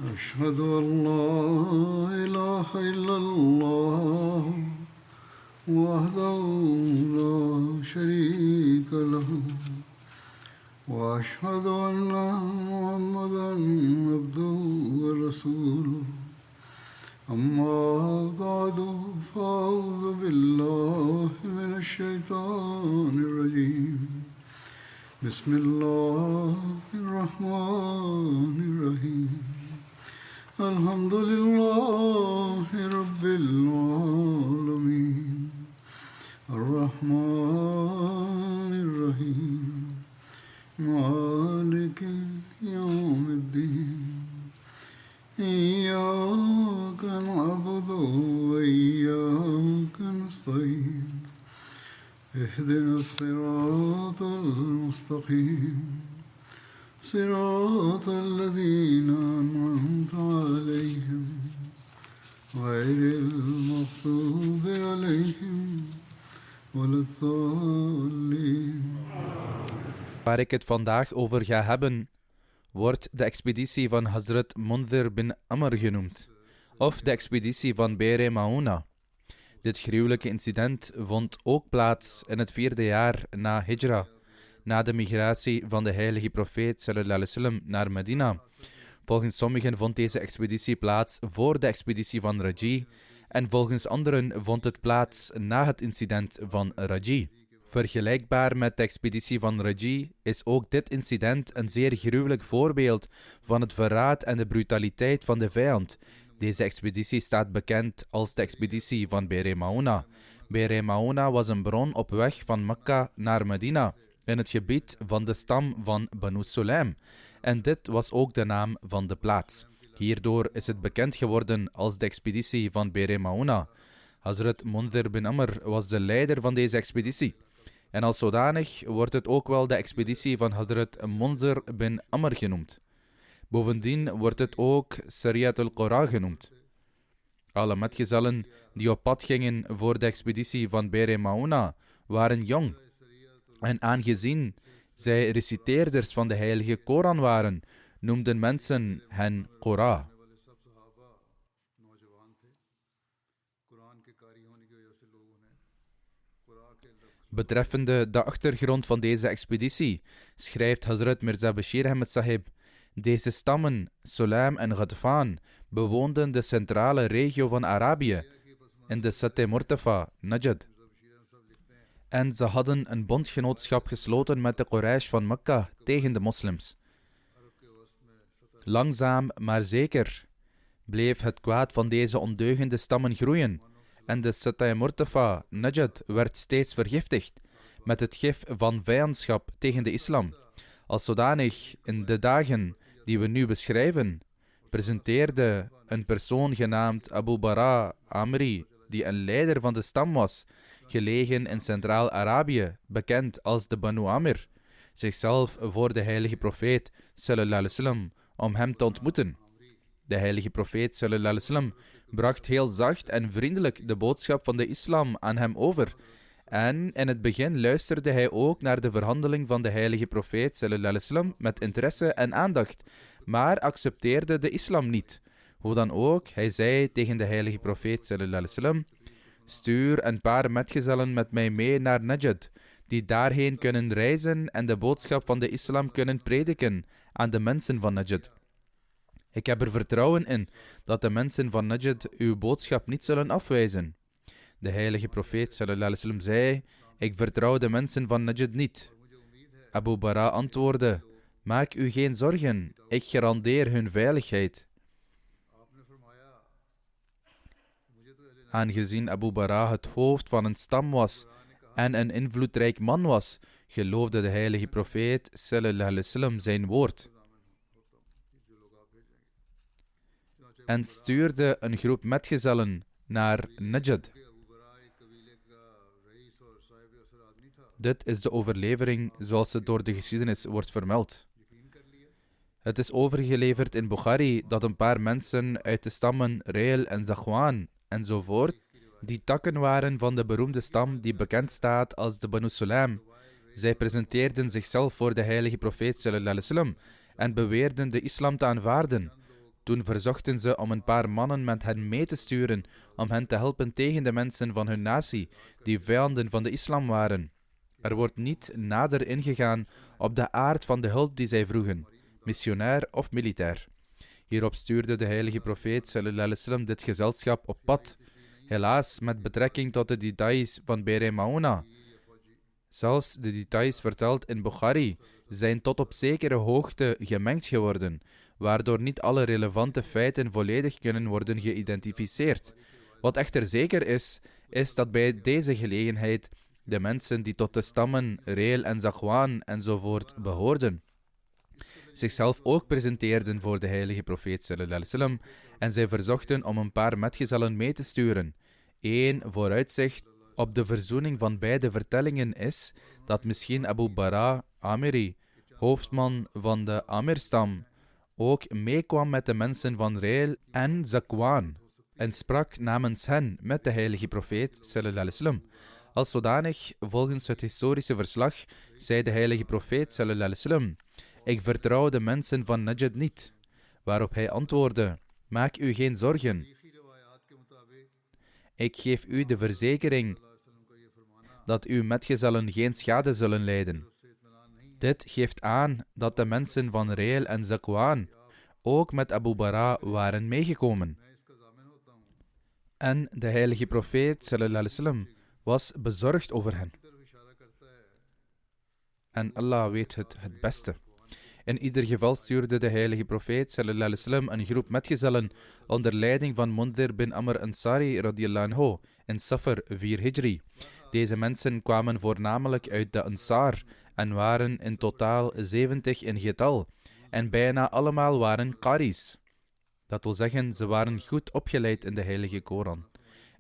أشهد أن لا إله إلا الله وحده لا شريك له وأشهد أن محمدا عبده ورسوله أما بعد فأعوذ بالله من الشيطان الرجيم بسم الله الرحمن الرحيم الحمد لله رب العالمين الرحمن الرحيم مالك يوم الدين إياك نعبد وإياك نستعين اهدنا الصراط المستقيم صراط الذين أنعمت عليهم غير المغضوب عليهم ولا الضالين. Waar ik het vandaag over ga hebben, wordt de expeditie van Hazrat Mundhir bin Amr genoemd, of de expeditie van Be'r Mauna. Dit gruwelijke incident vond ook plaats in het 4e jaar na Hijra, na de migratie van de heilige profeet sallallahu alaihi wasallam naar Medina. Volgens sommigen vond deze expeditie plaats voor de expeditie van Raji en volgens anderen vond het plaats na het incident van Raji. Vergelijkbaar met de expeditie van Raji is ook dit incident een zeer gruwelijk voorbeeld van het verraad en de brutaliteit van de vijand. Deze expeditie staat bekend als de expeditie van Be'r Mauna. Be'r Mauna was een bron op weg van Mekka naar Medina, in het gebied van de stam van Banu Sulaim. En dit was ook de naam van de plaats. Hierdoor is het bekend geworden als de expeditie van Be'r Mauna. Hazrat Mundhir bin Amr was de leider van deze expeditie. En als zodanig wordt het ook wel de expeditie van Hazrat Mundhir bin Amr genoemd. Bovendien wordt het ook Sariyat al-Qura genoemd. Alle metgezellen die op pad gingen voor de expeditie van Be'r Mauna waren jong. En aangezien zij reciteerders van de heilige Koran waren, noemden mensen hen Qura. Betreffende de achtergrond van deze expeditie schrijft Hazrat Mirza Bashir Ahmed Sahib: deze stammen, Sulaim en Ghatfan, bewoonden de centrale regio van Arabië, in de Sat-e Murtafa, Najd. En ze hadden een bondgenootschap gesloten met de Quraysh van Mekka tegen de moslims. Langzaam maar zeker bleef het kwaad van deze ondeugende stammen groeien en de Sat-e Murtafa, Najd, werd steeds vergiftigd met het gif van vijandschap tegen de islam. Als zodanig, in de dagen die we nu beschrijven, presenteerde een persoon genaamd Abu Bara Amri, die een leider van de stam was, gelegen in Centraal-Arabië, bekend als de Banu Amir, zichzelf voor de heilige profeet sallallahu alaihi wasallam om hem te ontmoeten. De heilige profeet sallallahu alaihi wasallam bracht heel zacht en vriendelijk de boodschap van de islam aan hem over. En in het begin luisterde hij ook naar de verhandeling van de heilige profeet sallallahu alaihi wasallam met interesse en aandacht, maar accepteerde de islam niet. Hoe dan ook, hij zei tegen de heilige profeet sallallahu alaihi wasallam: stuur een paar metgezellen met mij mee naar Najd, die daarheen kunnen reizen en de boodschap van de islam kunnen prediken aan de mensen van Najd. Ik heb er vertrouwen in dat de mensen van Najd uw boodschap niet zullen afwijzen. De heilige profeet sallallahu alaihi wasallam zei: ik vertrouw de mensen van Najd niet. Abu Bara antwoordde: maak u geen zorgen, ik garandeer hun veiligheid. Aangezien Abu Bara het hoofd van een stam was en een invloedrijk man was, geloofde de heilige profeet sallallahu alaihi wasallam zijn woord en stuurde een groep metgezellen naar Najd. Dit is de overlevering zoals het door de geschiedenis wordt vermeld. Het is overgeleverd in Bukhari dat een paar mensen uit de stammen Reel en Zaghwan enzovoort, die takken waren van de beroemde stam die bekend staat als de Banu Sulaim. Zij presenteerden zichzelf voor de heilige profeet sallallahu alaihi wasallam en beweerden de islam te aanvaarden. Toen verzochten ze om een paar mannen met hen mee te sturen, om hen te helpen tegen de mensen van hun natie, die vijanden van de islam waren. Er wordt niet nader ingegaan op de aard van de hulp die zij vroegen, missionair of militair. Hierop stuurde de heilige profeet sallallahu alaihi wasallam dit gezelschap op pad. Helaas, met betrekking tot de details van Be'r Mauna. Zelfs de details verteld in Bukhari zijn tot op zekere hoogte gemengd geworden, waardoor niet alle relevante feiten volledig kunnen worden geïdentificeerd. Wat echter zeker is dat bij deze gelegenheid de mensen die tot de stammen Reel en Zakwan enzovoort behoorden, zichzelf ook presenteerden voor de heilige profeet sallallahu alaihi wasallam en zij verzochten om een paar metgezellen mee te sturen. Eén vooruitzicht op de verzoening van beide vertellingen is dat misschien Abu Bara Amiri, hoofdman van de Amir-stam, ook meekwam met de mensen van Reel en Zakwan en sprak namens hen met de heilige profeet sallallahu alaihi wasallam. Als zodanig, volgens het historische verslag, zei de heilige profeet sallallahu alaihi wasallam: ik vertrouw de mensen van Najd niet. Waarop hij antwoordde: maak u geen zorgen. Ik geef u de verzekering dat uw metgezellen geen schade zullen lijden. Dit geeft aan dat de mensen van Reel en Zakwan ook met Abu Bara waren meegekomen. En de heilige profeet sallallahu alaihi wasallam was bezorgd over hen. En Allah weet het beste. In ieder geval stuurde de heilige profeet sallallahu alaihi wasallam een groep metgezellen onder leiding van Mundhir bin Amr Ansari radiyallahu anhu in Safar 4 Hijri. Deze mensen kwamen voornamelijk uit de Ansar en waren in totaal 70 in getal. En bijna allemaal waren qaris. Dat wil zeggen, ze waren goed opgeleid in de heilige Koran.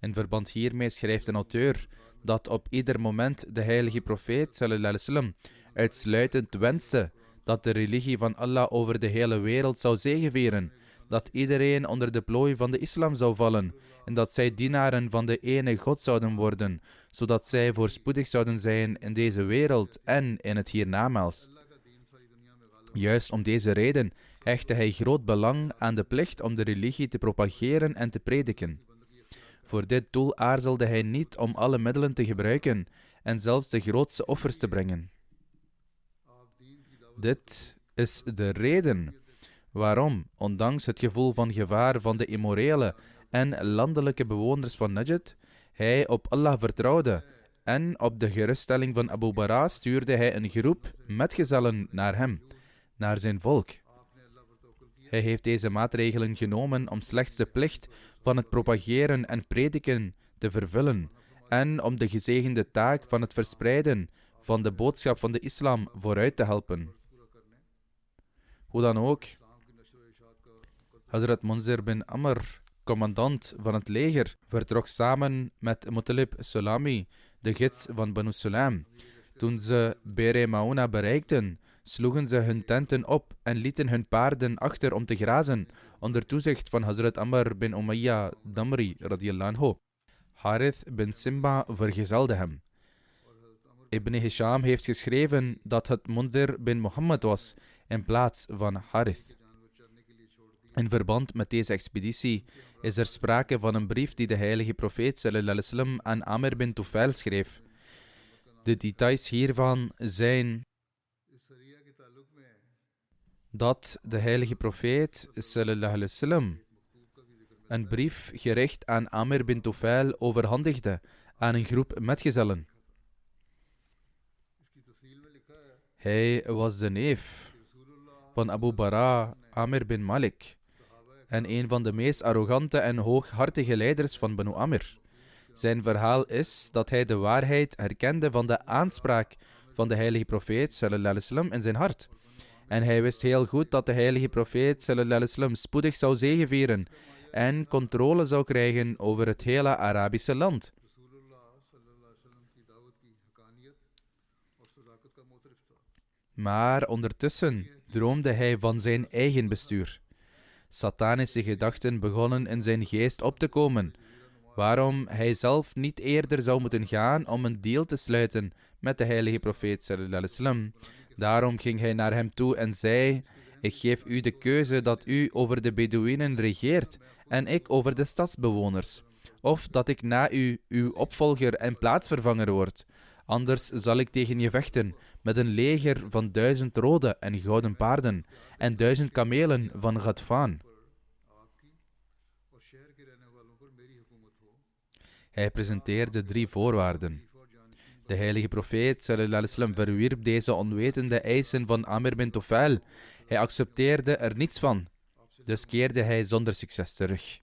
In verband hiermee schrijft een auteur dat op ieder moment de heilige profeet sallallahu alaihi wasallam uitsluitend wenste dat de religie van Allah over de hele wereld zou zegevieren, dat iedereen onder de plooi van de islam zou vallen en dat zij dienaren van de ene God zouden worden, zodat zij voorspoedig zouden zijn in deze wereld en in het hiernamaals. Juist om deze reden hechtte hij groot belang aan de plicht om de religie te propageren en te prediken. Voor dit doel aarzelde hij niet om alle middelen te gebruiken en zelfs de grootste offers te brengen. Dit is de reden waarom, ondanks het gevoel van gevaar van de immorele en landelijke bewoners van Najd, hij op Allah vertrouwde en op de geruststelling van Abu Bara stuurde hij een groep metgezellen naar hem, naar zijn volk. Hij heeft deze maatregelen genomen om slechts de plicht van het propageren en prediken te vervullen en om de gezegende taak van het verspreiden van de boodschap van de islam vooruit te helpen. Hoe dan ook, Hazrat Munzir bin Amr, commandant van het leger, vertrok samen met Mutalib Sulami, de gids van Banu Sulaim. Toen ze Be'r Mauna bereikten, sloegen ze hun tenten op en lieten hun paarden achter om te grazen, onder toezicht van Hazrat Amr bin Umayya Damri radiyallahu anhu. Harith bin Simba vergezelde hem. Ibn Hisham heeft geschreven dat het Mundhir bin Muhammad was in plaats van Harith. In verband met deze expeditie is er sprake van een brief die de heilige profeet sallallahu alaihi wasallam aan Amr bin Tufail schreef. De details hiervan zijn dat de heilige profeet sallallahu alaihi wasallam een brief gericht aan Amr bin Tufail overhandigde aan een groep metgezellen. Hij was de neef van Abu Bara Amir bin Malik en een van de meest arrogante en hooghartige leiders van Banu Amr. Zijn verhaal is dat hij de waarheid herkende van de aanspraak van de heilige profeet sallallahu alaihi wasallam in zijn hart. En hij wist heel goed dat de heilige profeet sallallahu alaihi wasallam spoedig zou zegevieren en controle zou krijgen over het hele Arabische land. Maar ondertussen droomde hij van zijn eigen bestuur. Satanische gedachten begonnen in zijn geest op te komen, waarom hij zelf niet eerder zou moeten gaan om een deal te sluiten met de heilige profeet sallallahu alaihi wasallam. Daarom ging hij naar hem toe en zei: Ik geef u de keuze dat u over de Bedouinen regeert en ik over de stadsbewoners. Of dat ik na u uw opvolger en plaatsvervanger word. Anders zal ik tegen je vechten met een leger van 1000 rode en gouden paarden en 1000 kamelen van Ghatfan. Hij presenteerde 3 voorwaarden. De heilige profeet sallallahu alaihi wasallam verwierp deze onwetende eisen van Amr bin Tufail. Hij accepteerde er niets van. Dus keerde hij zonder succes terug.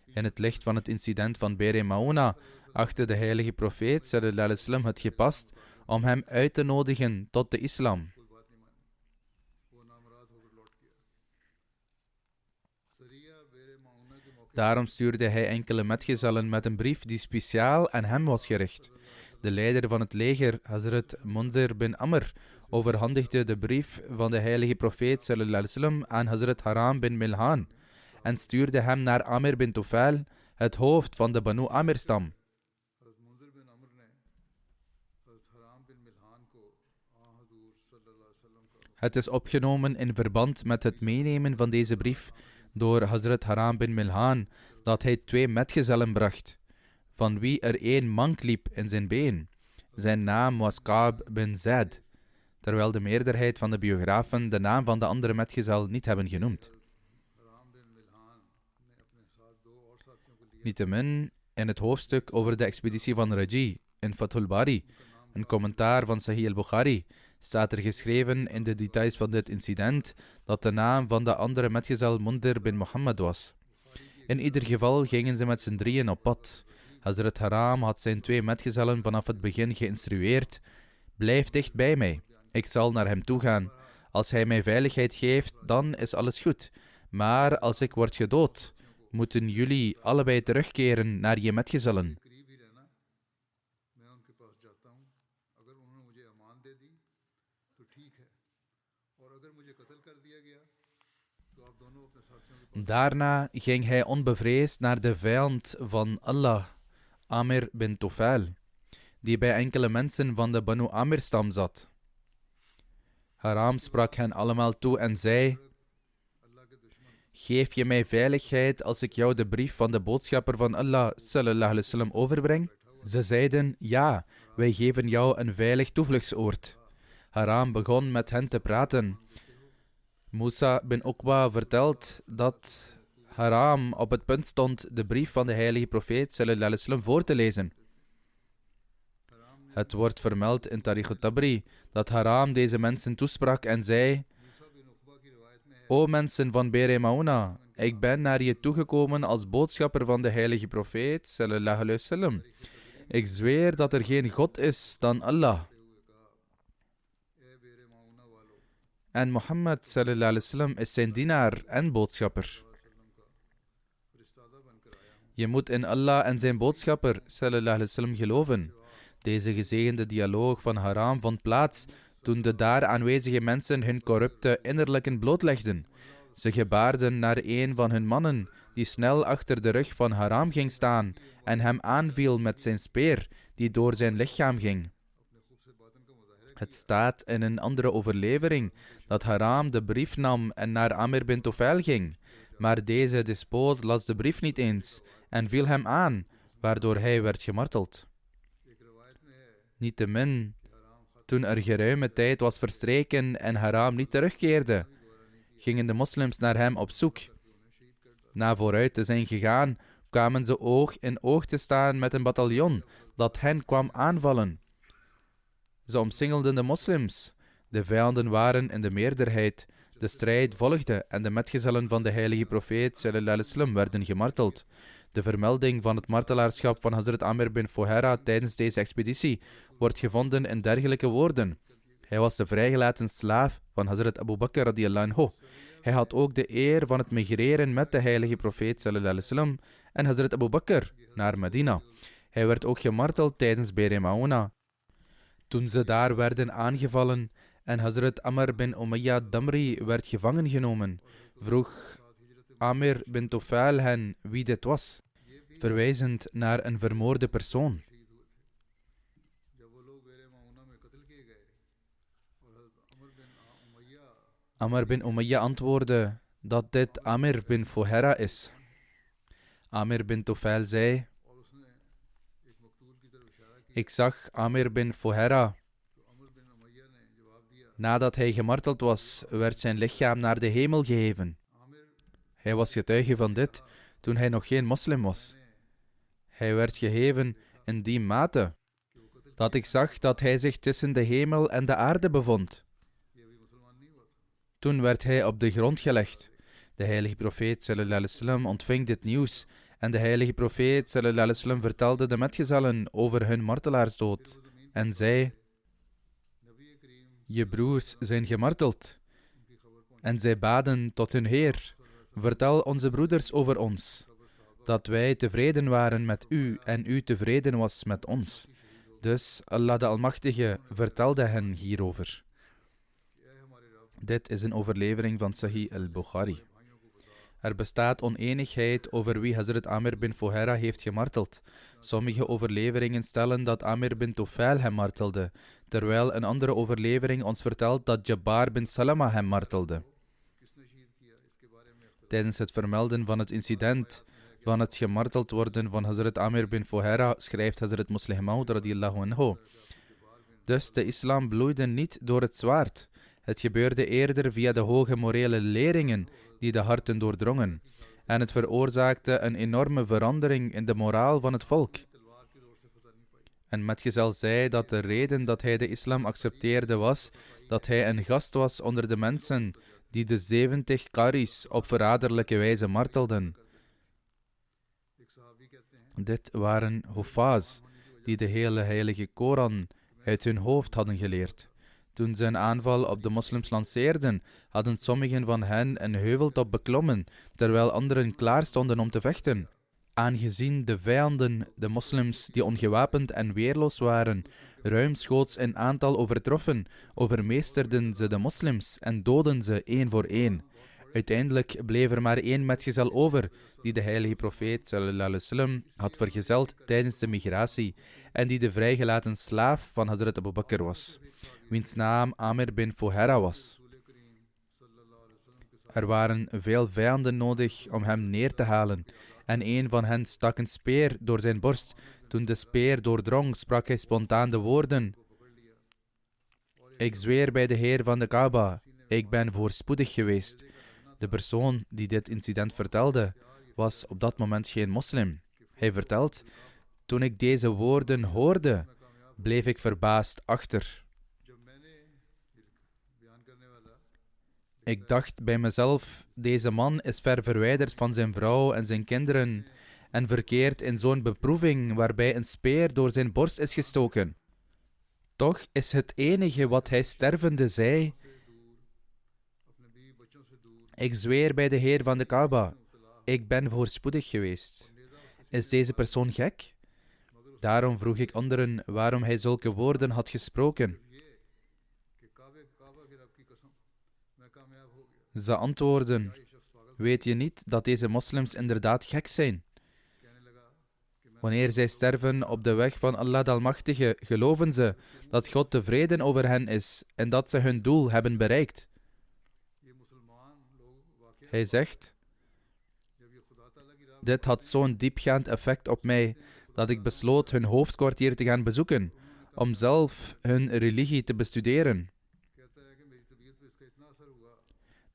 In het licht van het incident van Be'r Mauna achtte de heilige profeet sallallahu alaihi wasallam het gepast om hem uit te nodigen tot de islam. Daarom stuurde hij enkele metgezellen met een brief die speciaal aan hem was gericht. De leider van het leger, Hazrat Mundhir bin Amr, overhandigde de brief van de heilige profeet sallallahu alaihi wasallam aan Hazrat Haram bin Milhan en stuurde hem naar Amr bin Tufail, het hoofd van de Banu Amr-stam. Het is opgenomen in verband met het meenemen van deze brief door Hazrat Haram bin Milhan dat hij 2 metgezellen bracht, van wie er 1 mank liep in zijn been. Zijn naam was Ka'b bin Zaid, terwijl de meerderheid van de biografen de naam van de andere metgezel niet hebben genoemd. Niettemin, in het hoofdstuk over de expeditie van Raji in Fathul Bari, een commentaar van Sahih al-Bukhari, staat er geschreven in de details van dit incident dat de naam van de andere metgezel Mundhir bin Muhammad was. In ieder geval gingen ze met z'n 3 op pad. Hazrat Haram had zijn 2 metgezellen vanaf het begin geïnstrueerd: blijf dicht bij mij, ik zal naar hem toe gaan. Als hij mij veiligheid geeft, dan is alles goed. Maar als ik word gedood, moeten jullie allebei terugkeren naar je metgezellen. Daarna ging hij onbevreesd naar de vijand van Allah, Amr bin Tufail, die bij enkele mensen van de Banu Amr-stam zat. Haram sprak hen allemaal toe en zei: geef je mij veiligheid als ik jou de brief van de boodschapper van Allah sallallahu alaihi wasallam overbreng? Ze zeiden: ja, wij geven jou een veilig toevluchtsoord. Haram begon met hen te praten. Musa bin Uqba vertelt dat Haram op het punt stond de brief van de heilige profeet sallallahu alaihi wasallam voor te lezen. Het wordt vermeld in Tarikh al-Tabri dat Haram deze mensen toesprak en zei: o mensen van Be'r Mauna, ik ben naar je toegekomen als boodschapper van de heilige profeet sallallahu alaihi wasallam. Ik zweer dat er geen God is dan Allah. En Mohammed sallallahu alaihi wasallam is zijn dienaar en boodschapper. Je moet in Allah en zijn boodschapper sallallahu alaihi wasallam geloven. Deze gezegende dialoog van Haram vond plaats toen de daar aanwezige mensen hun corrupte innerlijken blootlegden. Ze gebaarden naar een van hun mannen, die snel achter de rug van Haram ging staan en hem aanviel met zijn speer, die door zijn lichaam ging. Het staat in een andere overlevering dat Haram de brief nam en naar Amr bin Tufail ging, maar deze despoot las de brief niet eens en viel hem aan, waardoor hij werd gemarteld. Niettemin, toen er geruime tijd was verstreken en Haram niet terugkeerde, gingen de moslims naar hem op zoek. Na vooruit te zijn gegaan, kwamen ze oog in oog te staan met een bataljon dat hen kwam aanvallen. Ze omsingelden de moslims. De vijanden waren in de meerderheid. De strijd volgde en de metgezellen van de heilige profeet sallallahu alaihi wasallam werden gemarteld. De vermelding van het martelaarschap van Hazrat Amr bin Fuhaira tijdens deze expeditie wordt gevonden in dergelijke woorden. Hij was de vrijgelaten slaaf van Hazrat Abu Bakr radiyallahu anhu. Hij had ook de eer van het migreren met de heilige profeet sallallahu alaihi wasallam en Hazrat Abu Bakr naar Medina. Hij werd ook gemarteld tijdens Be'r Mauna. Toen ze daar werden aangevallen en Hazrat Amr bin Umayya Damri werd gevangen genomen, vroeg Amr bin Tufail hen wie dit was, verwijzend naar een vermoorde persoon. Amr bin Umayya antwoordde dat dit Amir bin Fuhaira is. Amir bin Tufail zei: ik zag Amir bin Fuhaira. Nadat hij gemarteld was, werd zijn lichaam naar de hemel geheven. Hij was getuige van dit toen hij nog geen moslim was. Hij werd geheven in die mate dat ik zag dat hij zich tussen de hemel en de aarde bevond. Toen werd hij op de grond gelegd. De heilige profeet sallallahu alaihi wasallam ontving dit nieuws en de heilige profeet sallallahu alaihi wasallam vertelde de metgezellen over hun martelaarsdood en zei: je broers zijn gemarteld. En zij baden tot hun Heer: vertel onze broeders over ons, dat wij tevreden waren met u en u tevreden was met ons. Dus Allah de Almachtige vertelde hen hierover. Dit is een overlevering van Sahih al-Bukhari. Er bestaat oneenigheid over wie Hazrat Amir bin Fuhaira heeft gemarteld. Sommige overleveringen stellen dat Amir bin Tufail hem martelde, terwijl een andere overlevering ons vertelt dat Jabbar bin Salama hem martelde. Tijdens het vermelden van het incident van het gemarteld worden van Hazrat Amir bin Fuhaira schrijft Hazrat Muslih Maud radiyallahu anhu: dus de islam bloeide niet door het zwaard. Het gebeurde eerder via de hoge morele leringen die de harten doordrongen. En het veroorzaakte een enorme verandering in de moraal van het volk. En metgezel zei dat de reden dat hij de islam accepteerde was dat hij een gast was onder de mensen die de 70 qaris op verraderlijke wijze martelden. Dit waren huffaz, die de hele heilige Koran uit hun hoofd hadden geleerd. Toen ze een aanval op de moslims lanceerden, hadden sommigen van hen een heuveltop beklommen, terwijl anderen klaar stonden om te vechten. Aangezien de vijanden, de moslims die ongewapend en weerloos waren, ruimschoots in aantal overtroffen, overmeesterden ze de moslims en doden ze één voor één. Uiteindelijk bleef er maar één metgezel over, die de heilige profeet sallallahu alaihi wasallam had vergezeld tijdens de migratie en die de vrijgelaten slaaf van Hazrat Abu Bakr was, wiens naam Amir bin Fuhaira was. Er waren veel vijanden nodig om hem neer te halen en een van hen stak een speer door zijn borst. Toen de speer doordrong, sprak hij spontaan de woorden: ik zweer bij de Heer van de Kaaba, ik ben voorspoedig geweest. De persoon die dit incident vertelde, was op dat moment geen moslim. Hij vertelt: toen ik deze woorden hoorde, bleef ik verbaasd achter. Ik dacht bij mezelf, deze man is ver verwijderd van zijn vrouw en zijn kinderen en verkeert in zo'n beproeving waarbij een speer door zijn borst is gestoken. Toch is het enige wat hij stervende zei: ik zweer bij de Heer van de Kaaba, ik ben voorspoedig geweest. Is deze persoon gek? Daarom vroeg ik anderen waarom hij zulke woorden had gesproken. Ze antwoorden: weet je niet dat deze moslims inderdaad gek zijn? Wanneer zij sterven op de weg van Allah de Almachtige, geloven ze dat God tevreden over hen is en dat ze hun doel hebben bereikt. Hij zegt: dit had zo'n diepgaand effect op mij dat ik besloot hun hoofdkwartier te gaan bezoeken, om zelf hun religie te bestuderen.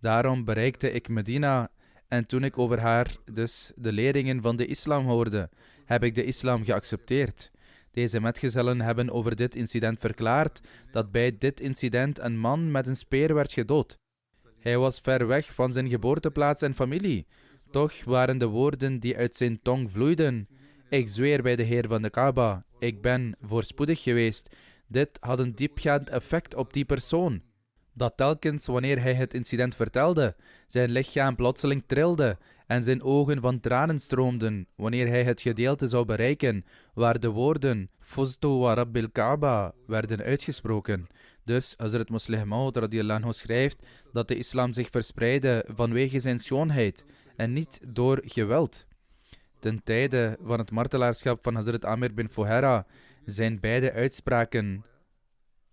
Daarom bereikte ik Medina en toen ik over haar dus de leringen van de islam hoorde, heb ik de islam geaccepteerd. Deze metgezellen hebben over dit incident verklaard dat bij dit incident een man met een speer werd gedood. Hij was ver weg van zijn geboorteplaats en familie. Toch waren de woorden die uit zijn tong vloeiden: ik zweer bij de Heer van de Kaaba, ik ben voorspoedig geweest. Dit had een diepgaand effect op die persoon, dat telkens wanneer hij het incident vertelde, zijn lichaam plotseling trilde en zijn ogen van tranen stroomden wanneer hij het gedeelte zou bereiken waar de woorden Fuztu wa Rabbil Kaaba werden uitgesproken. Dus Hazrat Muslih Maud radiyallahu anhu schrijft dat de islam zich verspreidde vanwege zijn schoonheid en niet door geweld. Ten tijde van het martelaarschap van Hazrat Amir bin Fuhaira zijn beide uitspraken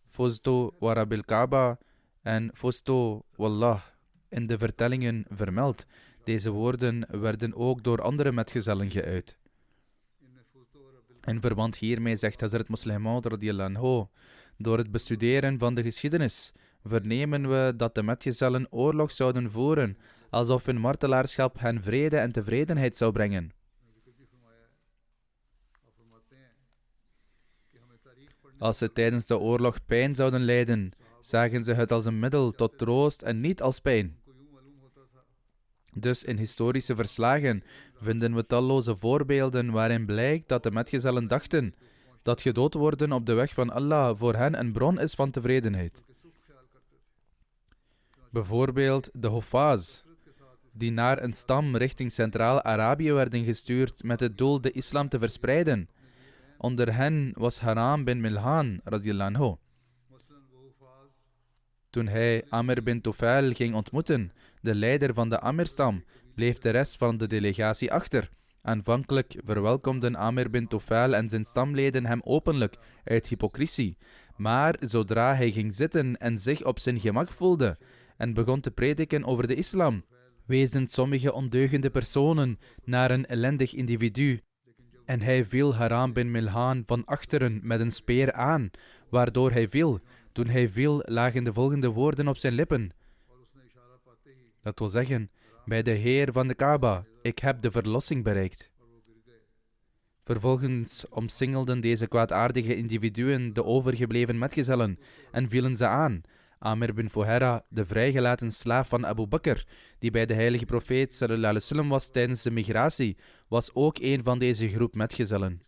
Fuztu wa Rabbil Kaaba En fusto, wallah, in de vertellingen vermeld. Deze woorden werden ook door andere metgezellen geuit. In verband hiermee zegt Hazrat Musleh Maud radiyallahu anhu, door het bestuderen van de geschiedenis vernemen we dat de metgezellen oorlog zouden voeren, alsof hun martelaarschap hen vrede en tevredenheid zou brengen. Als ze tijdens de oorlog pijn zouden lijden, zagen ze het als een middel tot troost en niet als pijn. Dus in historische verslagen vinden we talloze voorbeelden waarin blijkt dat de metgezellen dachten dat gedood worden op de weg van Allah voor hen een bron is van tevredenheid. Bijvoorbeeld de Hufaz, die naar een stam richting Centraal-Arabië werden gestuurd met het doel de islam te verspreiden. Onder hen was Haram bin Milhan radiyallahu anhu. Toen hij Amr bin Tufail ging ontmoeten, de leider van de Amr-stam, bleef de rest van de delegatie achter. Aanvankelijk verwelkomden Amr bin Tufail en zijn stamleden hem openlijk uit hypocrisie. Maar zodra hij ging zitten en zich op zijn gemak voelde en begon te prediken over de islam, wezen sommige ondeugende personen naar een ellendig individu. En hij viel Haram bin Milhan van achteren met een speer aan, waardoor hij viel. Toen hij viel, lagen de volgende woorden op zijn lippen. Dat wil zeggen, bij de Heer van de Kaaba, ik heb de verlossing bereikt. Vervolgens omsingelden deze kwaadaardige individuen de overgebleven metgezellen en vielen ze aan. Amr bin Fuhaira, de vrijgelaten slaaf van Abu Bakr, die bij de heilige profeet sallallahu alaihi wasallam was tijdens de migratie, was ook een van deze groep metgezellen.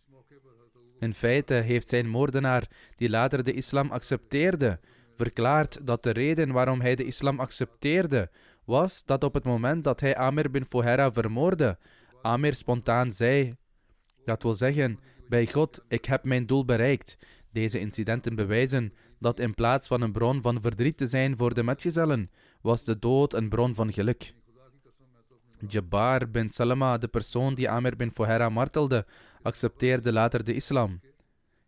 In feite heeft zijn moordenaar, die later de islam accepteerde, verklaard dat de reden waarom hij de islam accepteerde, was dat op het moment dat hij Amr bin Fuhaira vermoordde, Amr spontaan zei, dat wil zeggen, bij God, ik heb mijn doel bereikt. Deze incidenten bewijzen dat in plaats van een bron van verdriet te zijn voor de metgezellen, was de dood een bron van geluk. Jabbar bin Salama, de persoon die Amr bin Fuhaira martelde, accepteerde later de islam.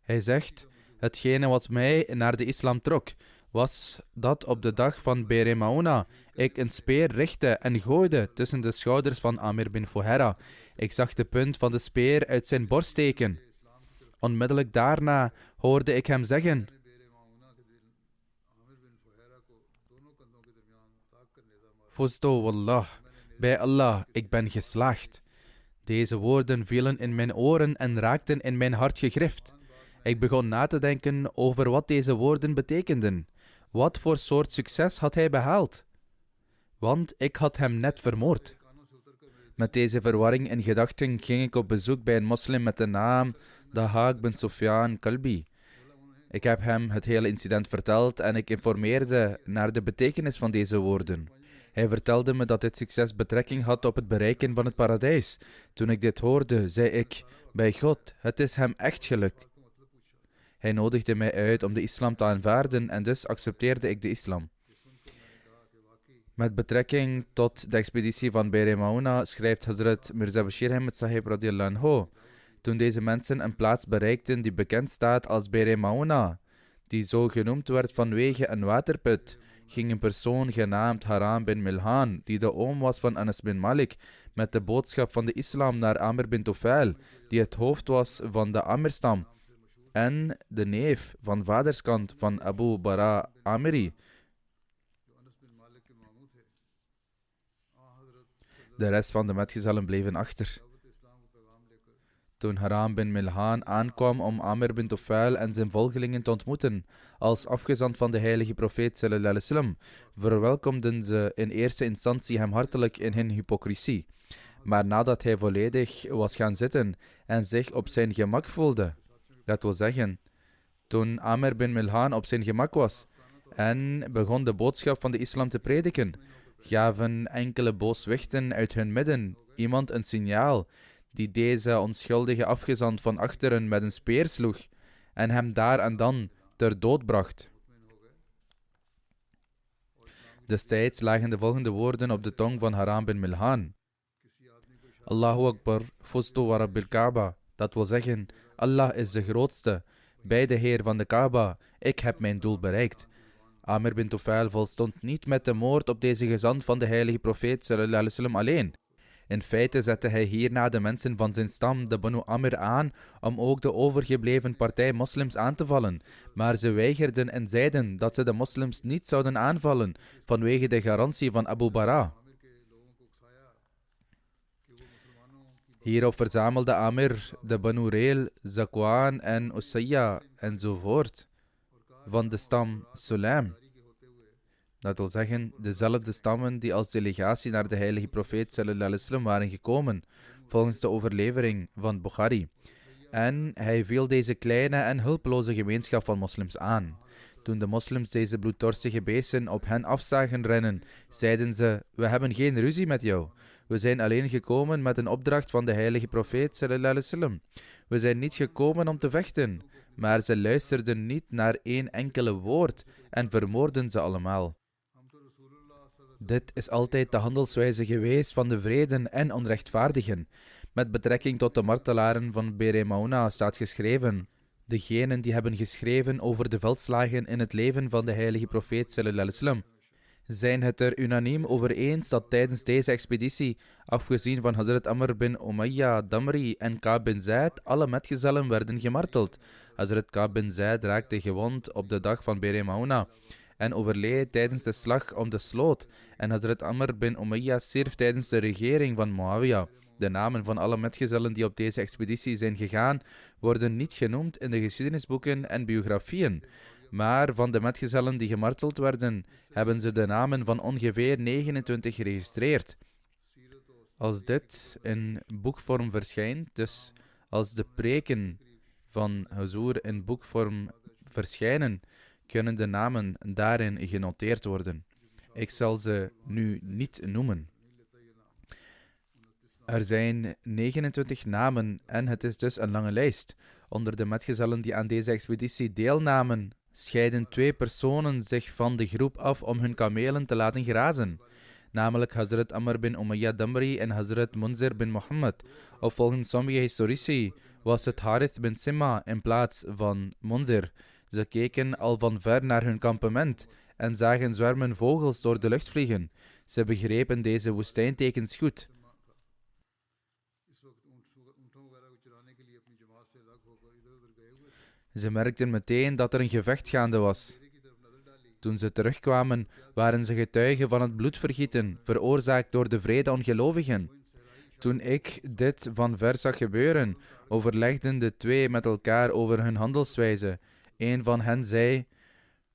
Hij zegt, hetgene wat mij naar de islam trok, was dat op de dag van Be'er Mauna ik een speer richtte en gooide tussen de schouders van Amr bin Fuhaira. Ik zag de punt van de speer uit zijn borst steken. Onmiddellijk daarna hoorde ik hem zeggen, Fusto wallah, bij Allah, ik ben geslaagd. Deze woorden vielen in mijn oren en raakten in mijn hart gegrift. Ik begon na te denken over wat deze woorden betekenden. Wat voor soort succes had hij behaald? Want ik had hem net vermoord. Met deze verwarring in gedachten ging ik op bezoek bij een moslim met de naam Dahak bin Sufyan Kalbi. Ik heb hem het hele incident verteld en ik informeerde naar de betekenis van deze woorden. Hij vertelde me dat dit succes betrekking had op het bereiken van het paradijs. Toen ik dit hoorde, zei ik, bij God, het is hem echt gelukt. Hij nodigde mij uit om de islam te aanvaarden en dus accepteerde ik de islam. Met betrekking tot de expeditie van Be'er Mauna schrijft Hazrat Mirza Bashir Ahmed Sahib radiyallahu anhu, toen deze mensen een plaats bereikten die bekend staat als Be'er Mauna, die zo genoemd werd vanwege een waterput, ging een persoon genaamd Haram bin Milhan, die de oom was van Anas bin Malik, met de boodschap van de islam naar Amr bin Tufail, die het hoofd was van de Amr-stam, en de neef van vaderskant van Abu Bara Amiri. De rest van de metgezellen bleven achter. Toen Haram bin Milhan aankwam om Amr bin Tufail en zijn volgelingen te ontmoeten, als afgezant van de heilige profeet sallallahu alaihi wasallam, verwelkomden ze in eerste instantie hem hartelijk in hun hypocrisie. Maar nadat hij volledig was gaan zitten en zich op zijn gemak voelde, dat wil zeggen, toen Amr bin Milhan op zijn gemak was en begon de boodschap van de islam te prediken, gaven enkele booswichten uit hun midden iemand een signaal die deze onschuldige afgezant van achteren met een speer sloeg en hem daar en dan ter dood bracht. Destijds lagen de volgende woorden op de tong van Haram bin Milhan. Allahu Akbar, fustu wa rabbil Kaaba. Dat wil zeggen, Allah is de grootste. Bij de Heer van de Kaaba, ik heb mijn doel bereikt. Amr bin Tufail volstond niet met de moord op deze gezant van de heilige profeet sallallahu alaihi wasallam alleen. In feite zette hij hierna de mensen van zijn stam, de Banu Amr, aan om ook de overgebleven partij moslims aan te vallen. Maar ze weigerden en zeiden dat ze de moslims niet zouden aanvallen vanwege de garantie van Abu Bara. Hierop verzamelde Amr de Banu Reel, Zakwan en Usayya enzovoort van de stam Sulaim. Dat wil zeggen, dezelfde stammen die als delegatie naar de heilige profeet sallallahu alaihi wasallam waren gekomen, volgens de overlevering van Bukhari. En hij viel deze kleine en hulpeloze gemeenschap van moslims aan. Toen de moslims deze bloeddorstige beesten op hen afzagen rennen, zeiden ze: we hebben geen ruzie met jou. We zijn alleen gekomen met een opdracht van de heilige profeet sallallahu alaihi wasallam. We zijn niet gekomen om te vechten. Maar ze luisterden niet naar één enkele woord en vermoorden ze allemaal. Dit is altijd de handelswijze geweest van de wreden en onrechtvaardigen. Met betrekking tot de martelaren van Be'er Mauna staat geschreven: degenen die hebben geschreven over de veldslagen in het leven van de heilige profeet sallallahu alaihi wasallam, zijn het er unaniem over eens dat tijdens deze expeditie, afgezien van Hazrat Amr bin Umayya Damri en Ka'b bin Zaid, alle metgezellen werden gemarteld. Hazrat Ka'b bin Zaid raakte gewond op de dag van Be'er Mauna en overleed tijdens de slag om de sloot. En Hazrat Amr bin Umayya stierf tijdens de regering van Muawiyah. De namen van alle metgezellen die op deze expeditie zijn gegaan, worden niet genoemd in de geschiedenisboeken en biografieën. Maar van de metgezellen die gemarteld werden, hebben ze de namen van ongeveer 29 geregistreerd. Als dit in boekvorm verschijnt, dus als de preken van Huzur in boekvorm verschijnen, kunnen de namen daarin genoteerd worden. Ik zal ze nu niet noemen. Er zijn 29 namen en het is dus een lange lijst. Onder de metgezellen die aan deze expeditie deelnamen, scheiden 2 personen zich van de groep af om hun kamelen te laten grazen, namelijk Hazrat Amr bin Umayya Damri en Hazrat Munzir bin Muhammad. Of volgens sommige historici was het Harith bin Simma in plaats van Munzir. Ze keken al van ver naar hun kampement en zagen zwermen vogels door de lucht vliegen. Ze begrepen deze woestijntekens goed. Ze merkten meteen dat er een gevecht gaande was. Toen ze terugkwamen, waren ze getuigen van het bloedvergieten, veroorzaakt door de wrede ongelovigen. Toen ik dit van ver zag gebeuren, overlegden de 2 met elkaar over hun handelswijze. Een van hen zei: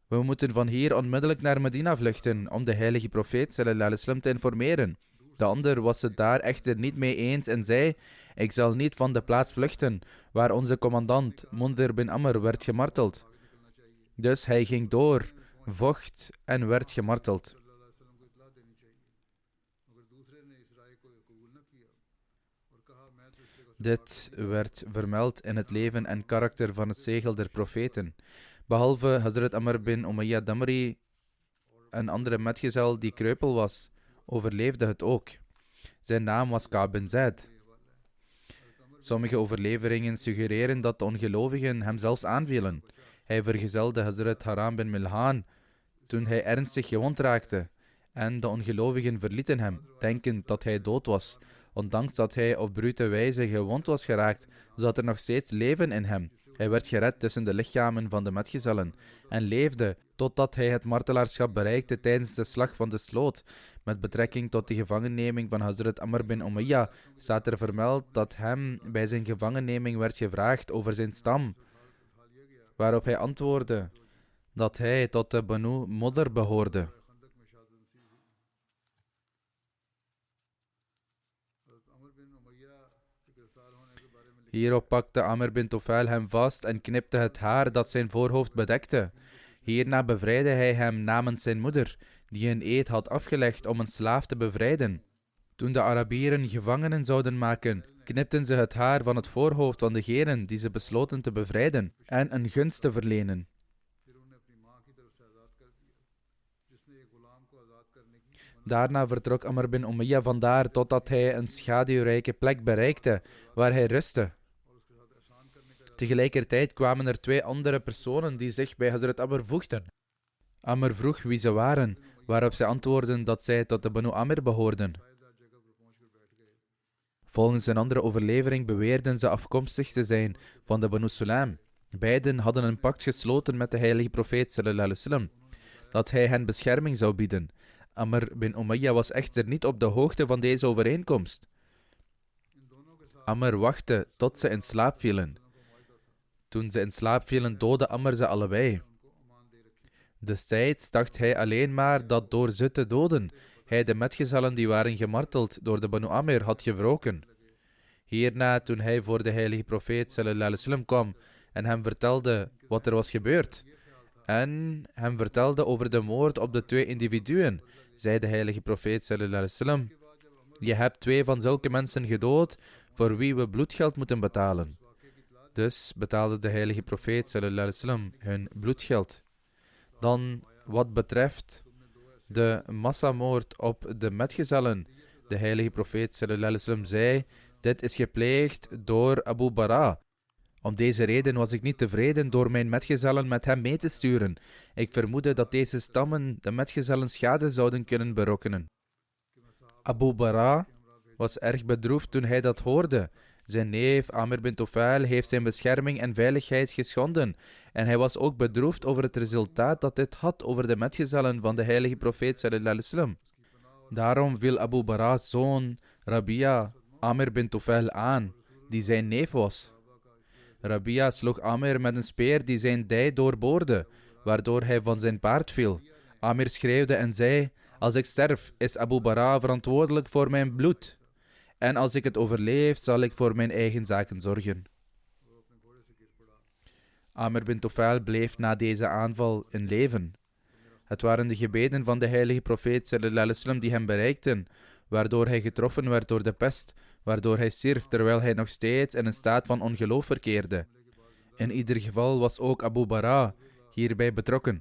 we moeten van hier onmiddellijk naar Medina vluchten om de heilige profeet sallallahu alaihi wasallam te informeren. De ander was het daar echter niet mee eens en zei: ik zal niet van de plaats vluchten waar onze commandant Munzir bin Amr werd gemarteld. Dus hij ging door, vocht en werd gemarteld. Dit werd vermeld in het leven en karakter van het zegel der profeten. Behalve Hazrat Amr bin Umayya Damri, een andere metgezel die kreupel was, overleefde het ook. Zijn naam was Ka'b bin Zaid. Sommige overleveringen suggereren dat de ongelovigen hem zelfs aanvielen. Hij vergezelde Hazrat Haram bin Milhan toen hij ernstig gewond raakte. En de ongelovigen verlieten hem, denkend dat hij dood was. Ondanks dat hij op brute wijze gewond was geraakt, zat er nog steeds leven in hem. Hij werd gered tussen de lichamen van de metgezellen en leefde totdat hij het martelaarschap bereikte tijdens de slag van de sloot. Met betrekking tot de gevangenneming van Hazrat Amr bin Umayya staat er vermeld dat hem bij zijn gevangenneming werd gevraagd over zijn stam, waarop hij antwoordde dat hij tot de Banu Mudr behoorde. Hierop pakte Amr bin Tufail hem vast en knipte het haar dat zijn voorhoofd bedekte. Hierna bevrijdde hij hem namens zijn moeder, die een eed had afgelegd om een slaaf te bevrijden. Toen de Arabieren gevangenen zouden maken, knipten ze het haar van het voorhoofd van degenen die ze besloten te bevrijden en een gunst te verlenen. Daarna vertrok Amr bin Umayya vandaar totdat hij een schaduwrijke plek bereikte, waar hij rustte. Tegelijkertijd kwamen er 2 andere personen die zich bij Hazrat Amr voegden. Amr vroeg wie ze waren, waarop zij antwoordden dat zij tot de Banu Amr behoorden. Volgens een andere overlevering beweerden ze afkomstig te zijn van de Banu Sulaim. Beiden hadden een pact gesloten met de heilige profeet sallallahu alaihi wasallam, dat hij hen bescherming zou bieden. Amr bin Umayya was echter niet op de hoogte van deze overeenkomst. Amr wachtte tot ze in slaap vielen. Toen ze in slaap vielen, doodde Amr ze allebei. Destijds dacht hij alleen maar dat door ze te doden, hij de metgezellen die waren gemarteld door de Banu Amr had gewroken. Hierna, toen hij voor de heilige profeet sallallahu alaihi wasallam kwam en hem vertelde wat er was gebeurd, en hem vertelde over de moord op de 2 individuen, zei de heilige profeet sallallahu alaihi wasallam: je hebt 2 van zulke mensen gedood voor wie we bloedgeld moeten betalen. Dus betaalde de heilige profeet sallallahu alaihi wasallam hun bloedgeld. Dan wat betreft de massamoord op de metgezellen, de heilige profeet sallallahu alaihi wasallam zei: dit is gepleegd door Abu Bara. Om deze reden was ik niet tevreden door mijn metgezellen met hem mee te sturen. Ik vermoedde dat deze stammen de metgezellen schade zouden kunnen berokkenen. Abu Bara was erg bedroefd toen hij dat hoorde. Zijn neef Amr bin Tufail heeft zijn bescherming en veiligheid geschonden. En hij was ook bedroefd over het resultaat dat dit had over de metgezellen van de heilige profeet sallallahu alaihi wasallam. Daarom viel Abu Bara's zoon Rabia Amr bin Tufail aan, die zijn neef was. Rabia sloeg Amr met een speer die zijn dij doorboorde, waardoor hij van zijn paard viel. Amr schreeuwde en zei: als ik sterf, is Abu Bara verantwoordelijk voor mijn bloed. En als ik het overleef, zal ik voor mijn eigen zaken zorgen. Amr bin Tufail bleef na deze aanval in leven. Het waren de gebeden van de heilige profeet sallallahu alaihi wasallam die hem bereikten, waardoor hij getroffen werd door de pest, waardoor hij stierf terwijl hij nog steeds in een staat van ongeloof verkeerde. In ieder geval was ook Abu Bara hierbij betrokken.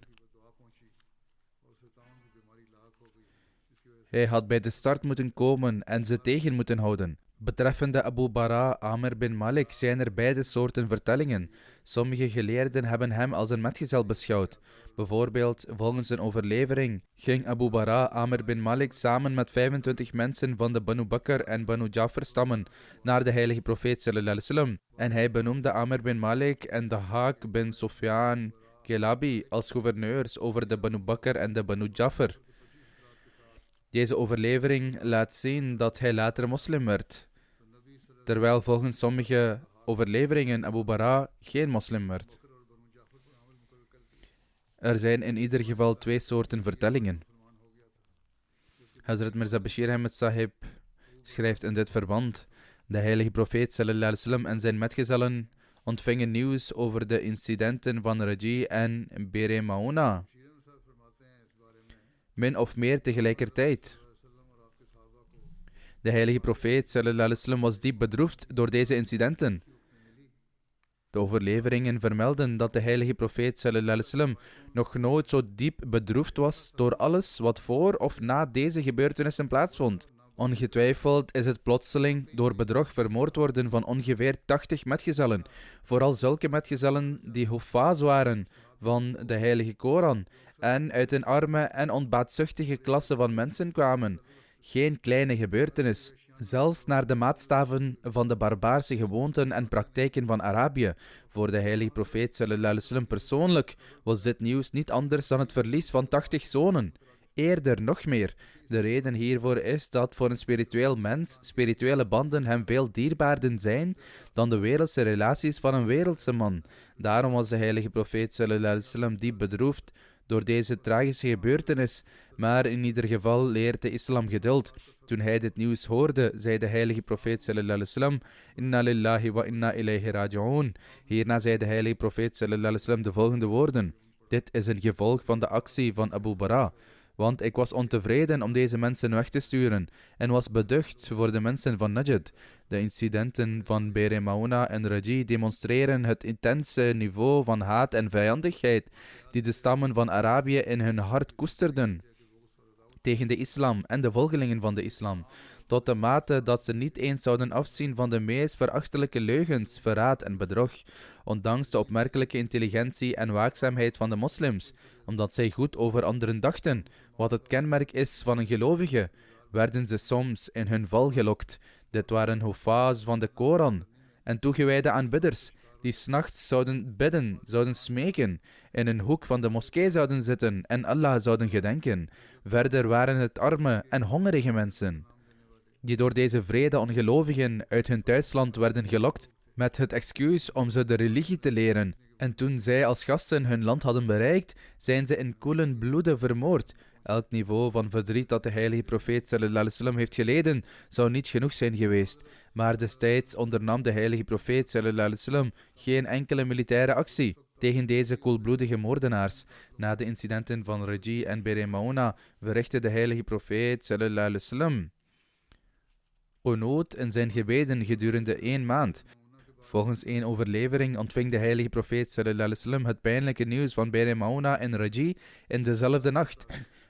Hij had bij de start moeten komen en ze tegen moeten houden. Betreffende Abu Bara Amr bin Malik zijn er beide soorten vertellingen. Sommige geleerden hebben hem als een metgezel beschouwd. Bijvoorbeeld, volgens een overlevering ging Abu Bara Amr bin Malik samen met 25 mensen van de Banu Bakr en Banu Jafar stammen naar de heilige profeet sallallahu alaihi wasallam. En hij benoemde Amr bin Malik en de Haak bin Sufyan Kelabi als gouverneurs over de Banu Bakr en de Banu Jafar. Deze overlevering laat zien dat hij later moslim werd, terwijl volgens sommige overleveringen Abu Bara geen moslim werd. Er zijn in ieder geval 2 soorten vertellingen. Hazrat Mirza Bashir Ahmed Sahib schrijft in dit verband: de heilige profeet sallallahu alaihi wasallam en zijn metgezellen ontvingen nieuws over de incidenten van Raji en Bere Mauna, min of meer tegelijkertijd. De heilige profeet sallallahu alaihi wasallam was diep bedroefd door deze incidenten. De overleveringen vermelden dat de heilige profeet sallallahu alaihi wasallam nog nooit zo diep bedroefd was door alles wat voor of na deze gebeurtenissen plaatsvond. Ongetwijfeld is het plotseling door bedrog vermoord worden van ongeveer 80 metgezellen, vooral zulke metgezellen die huffaaz waren van de heilige Koran en uit een arme en onbaatzuchtige klasse van mensen kwamen. Geen kleine gebeurtenis. Zelfs naar de maatstaven van de barbaarse gewoonten en praktijken van Arabië. Voor de heilige profeet sallallahu alaihi wasallam persoonlijk was dit nieuws niet anders dan het verlies van 80 zonen. Eerder nog meer. De reden hiervoor is dat voor een spiritueel mens spirituele banden hem veel dierbaarder zijn dan de wereldse relaties van een wereldse man. Daarom was de heilige profeet sallallahu alaihi wasallam diep bedroefd door deze tragische gebeurtenis, maar in ieder geval leert de islam geduld. Toen hij dit nieuws hoorde, zei de heilige profeet sallallahu alaihi wasallam: Inna lillahi wa inna ilayhi raji'un. Hierna zei de heilige profeet sallallahu alaihi wasallam de volgende woorden: dit is een gevolg van de actie van Abu Bara, want ik was ontevreden om deze mensen weg te sturen en was beducht voor de mensen van Najd. De incidenten van Bere Mauna en Raji demonstreren het intense niveau van haat en vijandigheid die de stammen van Arabië in hun hart koesterden tegen de islam en de volgelingen van de islam. tot de mate dat ze niet eens zouden afzien van de meest verachtelijke leugens, verraad en bedrog, ondanks de opmerkelijke intelligentie en waakzaamheid van de moslims, omdat zij goed over anderen dachten, wat het kenmerk is van een gelovige, werden ze soms in hun val gelokt. Dit waren hufaz van de Koran en toegewijde aanbidders, die 's nachts zouden bidden, zouden smeken, in een hoek van de moskee zouden zitten en Allah zouden gedenken. Verder waren het arme en hongerige mensen, die door deze wrede ongelovigen uit hun thuisland werden gelokt, met het excuus om ze de religie te leren. En toen zij als gasten hun land hadden bereikt, zijn ze in koelen bloede vermoord. Elk niveau van verdriet dat de heilige profeet sallallahu alaihi wasallam heeft geleden, zou niet genoeg zijn geweest. Maar destijds ondernam de heilige profeet sallallahu alaihi wasallam geen enkele militaire actie tegen deze koelbloedige moordenaars. Na de incidenten van Raji en Bi'r Mauna verrichtte de heilige profeet sallallahu alaihi wasallam qunut in zijn gebeden gedurende 1 maand. Volgens één overlevering ontving de heilige profeet sallallahu alaihi wasallam het pijnlijke nieuws van Bi'r Mauna en Raji in dezelfde nacht.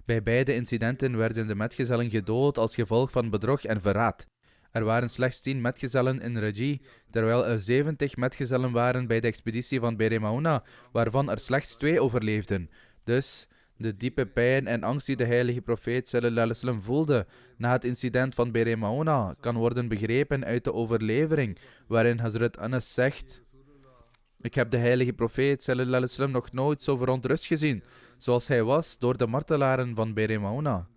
Bij beide incidenten werden de metgezellen gedood als gevolg van bedrog en verraad. Er waren slechts 10 metgezellen in Raji, terwijl er 70 metgezellen waren bij de expeditie van Bi'r Mauna, waarvan er slechts 2 overleefden. Dus de diepe pijn en angst die de heilige profeet sallallahu alaihi wasallam voelde na het incident van Bi'r Mauna kan worden begrepen uit de overlevering, waarin Hazrat Anas zegt: ik heb de heilige profeet sallallahu alaihi wasallam nog nooit zo verontrust gezien, zoals hij was door de martelaren van Bi'r Mauna.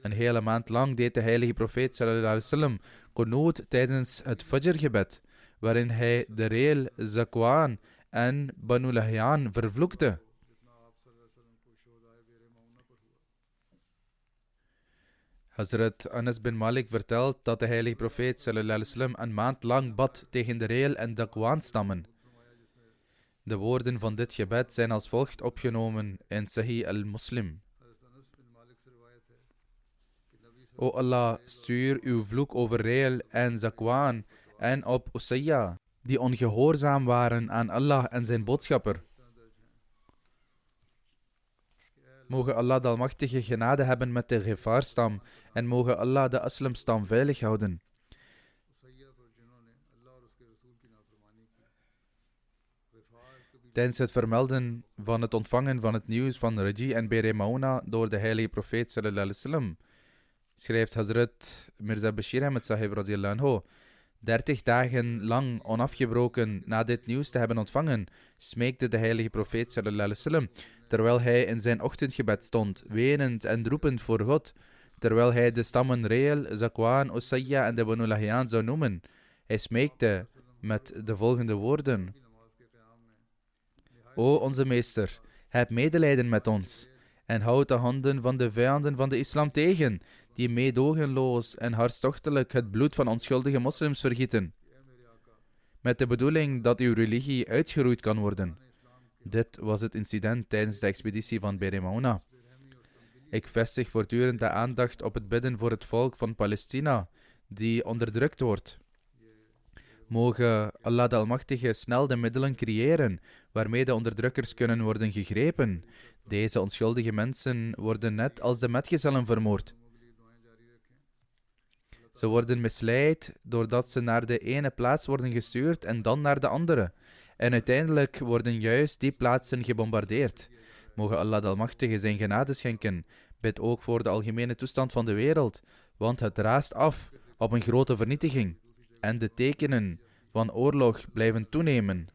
Een hele maand lang deed de heilige profeet sallallahu alaihi wasallam qunut tijdens het Fajr-gebed, waarin hij de Reel, Zakwan en Banu Lahyan vervloekte. Hazrat Anas bin Malik vertelt dat de heilige profeet sallallahu alaihi wasallam een maand lang bad tegen de Reel en Zakwan stammen. De woorden van dit gebed zijn als volgt opgenomen in Sahih al-Muslim. O Allah, stuur uw vloek over Reel en Zakwan en op Usayya, die ongehoorzaam waren aan Allah en zijn boodschapper. Mogen Allah de Almachtige genade hebben met de Ghifar-stam en mogen Allah de Aslam-stam veilig houden. Tijdens het vermelden van het ontvangen van het nieuws van Raji en Bi'r Mauna door de heilige profeet sallallahu alaihi wasallam, schrijft Hazrat Mirza Bashir Ahmed Sahib radiyallahu anhu: 30 dagen lang onafgebroken na dit nieuws te hebben ontvangen, smeekte de heilige profeet sallallahu alaihi wasallam, terwijl hij in zijn ochtendgebed stond, wenend en roepend voor God, terwijl hij de stammen Reel, Zakwan, Usayya en de Banu Lahyan zou noemen. Hij smeekte met de volgende woorden: O onze meester, heb medelijden met ons en houd de handen van de vijanden van de islam tegen, die meedogenloos en hartstochtelijk het bloed van onschuldige moslims vergieten, met de bedoeling dat uw religie uitgeroeid kan worden. Dit was het incident tijdens de expeditie van Bi'r Mauna. Ik vestig voortdurend de aandacht op het bidden voor het volk van Palestina, die onderdrukt wordt. Mogen Allah de Almachtige snel de middelen creëren waarmee de onderdrukkers kunnen worden gegrepen. Deze onschuldige mensen worden net als de metgezellen vermoord. Ze worden misleid doordat ze naar de ene plaats worden gestuurd en dan naar de andere. En uiteindelijk worden juist die plaatsen gebombardeerd. Mogen Allah de Almachtige zijn genade schenken. Bid ook voor de algemene toestand van de wereld, want het raast af op een grote vernietiging. En de tekenen van oorlog blijven toenemen.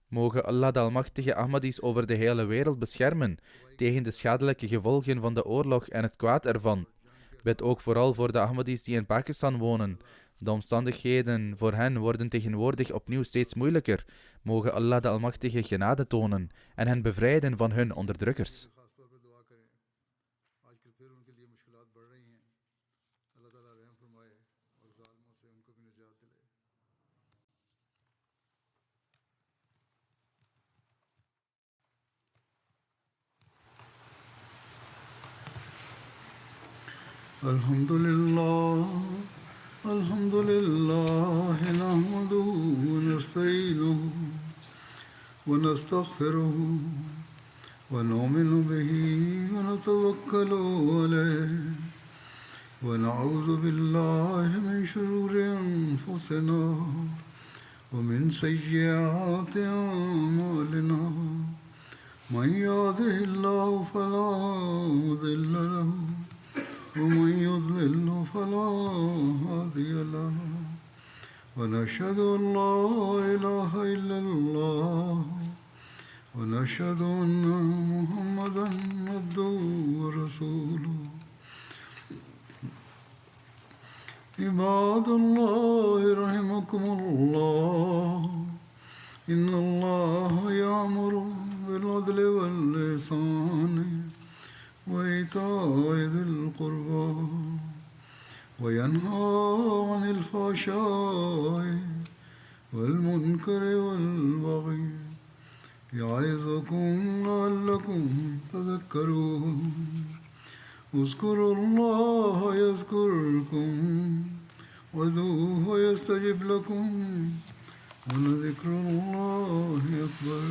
Mogen Allah de Almachtige Ahmadis over de hele wereld beschermen tegen de schadelijke gevolgen van de oorlog en het kwaad ervan. Bid ook vooral voor de Ahmadis die in Pakistan wonen. De omstandigheden voor hen worden tegenwoordig opnieuw steeds moeilijker. Mogen Allah de Almachtige genade tonen en hen bevrijden van hun onderdrukkers. Alhamdulillah, alhamdulillah, nahmaduhu wa nasta'inuhu wa nastaghfiruhu ونؤمن به ونتوكل عليه ونعوذ بالله من شرور أنفسنا ومن سيئات أعمالنا من يهده الله فلا مضل له ومن يضلل فلا هادي له ونشهد أن لا إله إلا الله ونشهد أن محمدا عبده ورسوله عباد الله رحمكم الله إن الله يأمر بالعدل والإحسان وإيتاء ذي القربى وينهى عن الفحشاء والمنكر والبغي يعظكم لعلكم تذكرون اذكروا الله يذكركم وادعوه يستجب لكم ولذكر الله أكبر